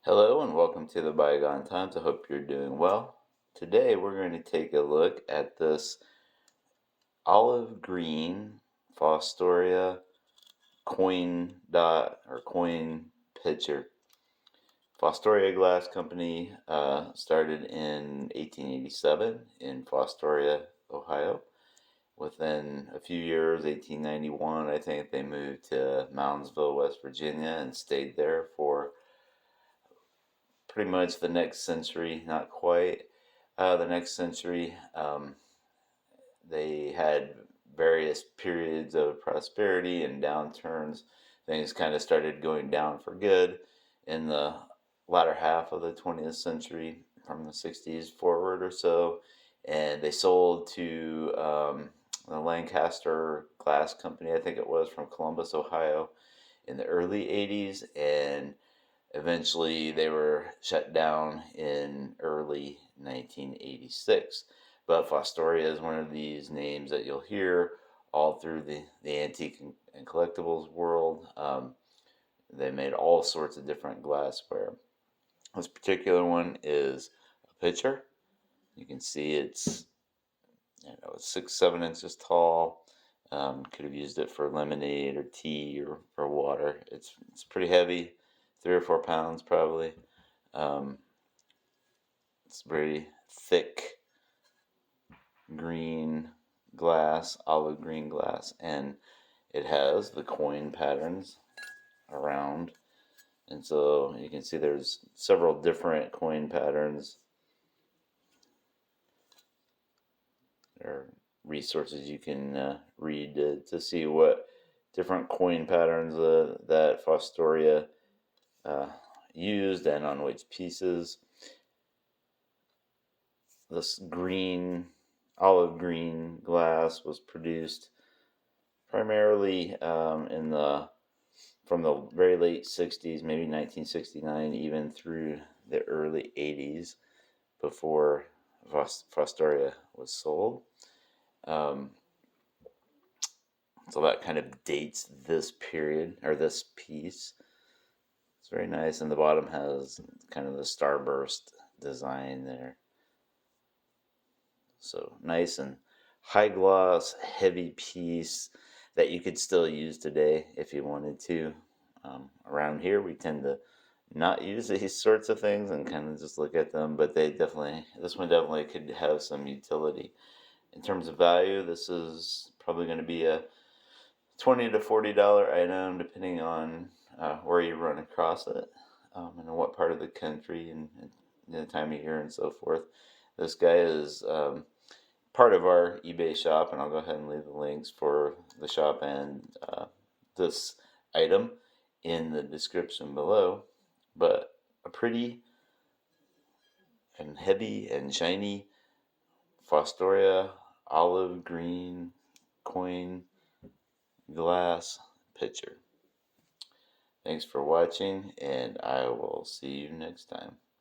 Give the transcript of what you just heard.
Hello and welcome to the Bygone Times. I hope you're doing well. Today we're going to take a look at this olive green Fostoria coin dot or coin pitcher. Fostoria Glass Company started in 1887 in Fostoria, Ohio. Within a few years, 1891, I think they moved to Moundsville, West Virginia and stayed there for pretty much the next century, not quite the next century. They had various periods of prosperity and downturns. Things kind of started going down for good in the latter half of the 20th century, from the 60s forward or so. And they sold to the Lancaster Glass Company, I think it was, from Columbus, Ohio, in the early 80s. And eventually, they were shut down in early 1986. But Fostoria is one of these names that you'll hear all through the antique and collectibles world. They made all sorts of different glassware. This particular one is a pitcher. You can see it's, it's 6-7 inches tall. Could have used it for lemonade or tea or water. It's pretty heavy, 3 or 4 pounds probably. Um, it's very thick green glass, olive green glass, and it has the coin patterns around. And so you can see there's several different coin patterns. There are resources you can read to see what different coin patterns that Fostoria used and on which pieces. This olive green glass was produced primarily from the very late 60s, maybe 1969, even through the early 80s, before Fostoria was sold. So that kind of dates this period, or this piece. It's very nice, and the bottom has kind of the starburst design there. So nice and high gloss, heavy piece that you could still use today if you wanted to. Around here, we tend to not use these sorts of things and kind of just look at them, but this one definitely could have some utility. In terms of value, this is probably going to be a $20 to $40 item, depending on where you run across it, and in what part of the country and the time of year and so forth. This guy is part of our eBay shop, and I'll go ahead and leave the links for the shop and this item in the description below. But a pretty and heavy and shiny Fostoria olive green coin glass pitcher. Thanks for watching, and I will see you next time.